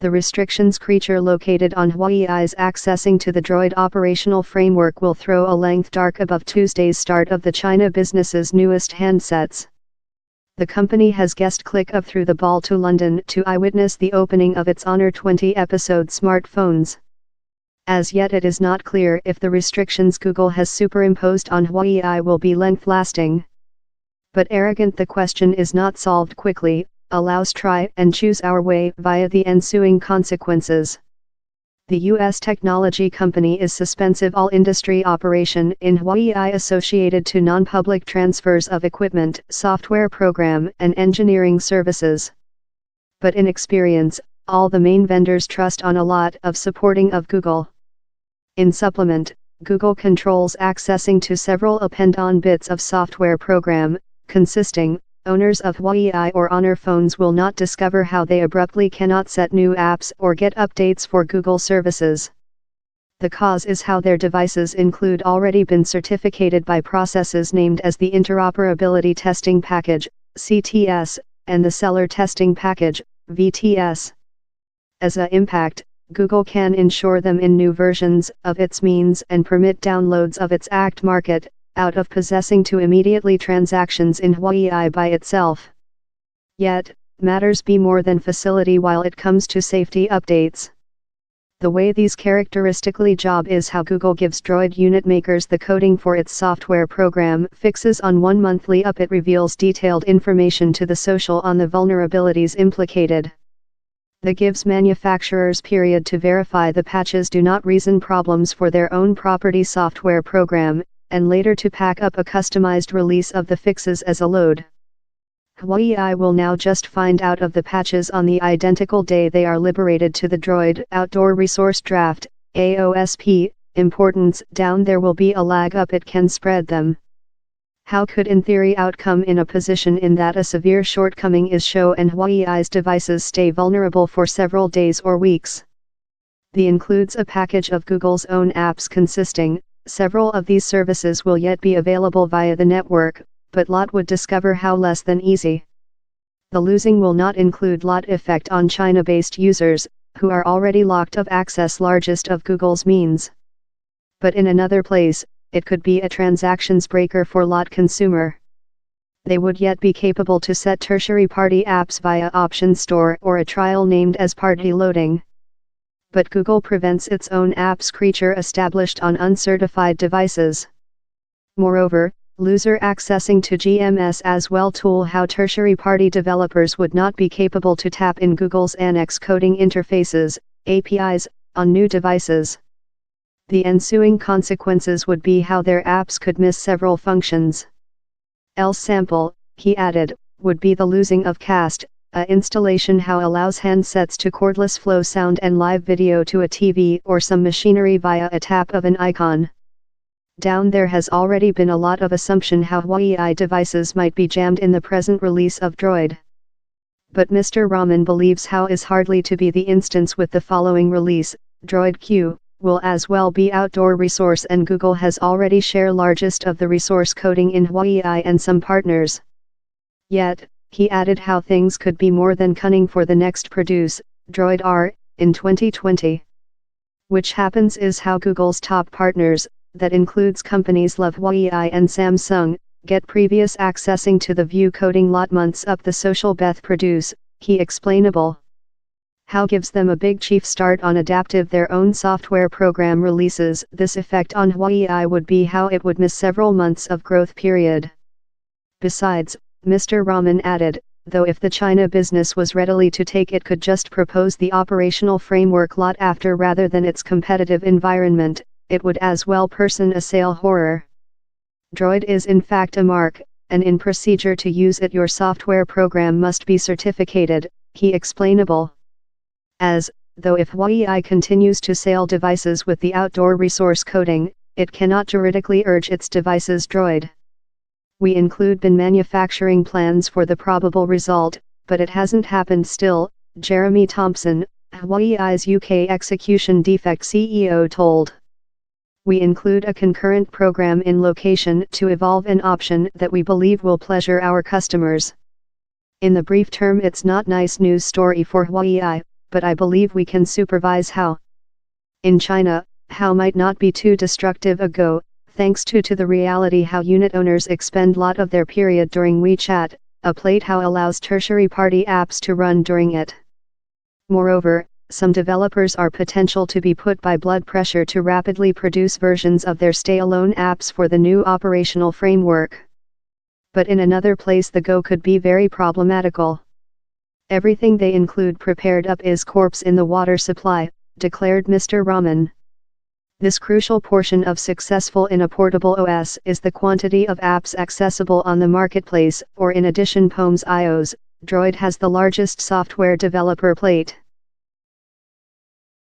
The restrictions creature located on Huawei's accessing to the Droid operational framework will throw a length dark above Tuesday's start of the China business's newest handsets. The company has guest click up through the ball to London to eyewitness the opening of its Honor 20 episode smartphones. As yet it is not clear if the restrictions Google has superimposed on Huawei will be length-lasting. But arrogant the question is not solved quickly, allows try and choose our way via the ensuing consequences. The U.S. technology company is suspensive all industry operation in Huawei associated to non-public transfers of equipment, software program and engineering services. But in experience, all the main vendors trust on a lot of supporting of Google. In supplement, Google controls accessing to several append-on bits of software program, consisting, owners of Huawei or Honor phones will not discover how they abruptly cannot set new apps or get updates for Google services. The cause is how their devices include already been certificated by processes named as the Interoperability Testing Package, CTS, and the Seller Testing Package, VTS. As a impact, Google can ensure them in new versions of its means and permit downloads of its ACT market, out of possessing to immediately transactions in Huawei by itself. Yet, matters be more than facility while it comes to safety updates. The way these characteristically job is how Google gives Droid unit makers the coding for its software program fixes on one monthly up. It reveals detailed information to the social on the vulnerabilities implicated. The gives manufacturers period to verify the patches do not reason problems for their own property software program, and later to pack up a customized release of the fixes as a load. Huawei will now just find out of the patches on the identical day they are liberated to the Droid Outdoor Resource Draft, AOSP, importance down. There will be a lag up. It can spread them. How could in theory outcome in a position in that a severe shortcoming is show and Huawei's devices stay vulnerable for several days or weeks? The includes a package of Google's own apps consisting, several of these services will yet be available via the network, but lot would discover how less than easy. The losing will not include lot effect on China-based users, who are already locked of access largest of Google's means. But in another place, it could be a transactions breaker for lot consumer. They would yet be capable to set tertiary party apps via option store or a trial named as party loading. But Google prevents its own apps creature established on uncertified devices. Moreover, loser accessing to GMS as well tool how tertiary party developers would not be capable to tap in Google's annex coding interfaces, APIs, on new devices. The ensuing consequences would be how their apps could miss several functions. Else sample, he added, would be the losing of cast, a installation how allows handsets to cordless flow sound and live video to a TV or some machinery via a tap of an icon. Down there has already been a lot of assumption how Huawei devices might be jammed in the present release of Droid. But Mr. Rahman believes how is hardly to be the instance with the following release, Droid Q, will as well be outdoor resource and Google has already share largest of the resource coding in Huawei and some partners. Yet, he added how things could be more than cunning for the next produce, Droid R, in 2020. Which happens is how Google's top partners, that includes companies like Huawei and Samsung, get previous accessing to the view coding lot months up the social Beth produce, he explainable. How gives them a big chief start on adaptive their own software program releases. This effect on Huawei would be how it would miss several months of growth period. Besides, Mr. Rahman added, though if the China business was readily to take it could just propose the operational framework lot after rather than its competitive environment, it would as well person a sale horror. Droid is in fact a mark, and in procedure to use it your software program must be certificated, he explainable. As, though if Huawei continues to sell devices with the outdoor resource coding, it cannot juridically urge its devices Droid. We include bin manufacturing plans for the probable result, but it hasn't happened still, Jeremy Thompson, Huawei's UK execution defect CEO told. We include a concurrent program in location to evolve an option that we believe will pleasure our customers. In the brief term it's not nice news story for Huawei, but I believe we can supervise how. In China, how might not be too destructive a go, thanks to the reality how unit owners expend lot of their period during WeChat, a plate how allows tertiary party apps to run during it. Moreover, some developers are potential to be put by blood pressure to rapidly produce versions of their stay-alone apps for the new operational framework. But in another place the go could be very problematical. Everything they include prepared up is corpse in the water supply, declared Mr. Rahman. This crucial portion of successful in a portable OS is the quantity of apps accessible on the marketplace, or in addition Huawei's Droid has the largest software developer plate.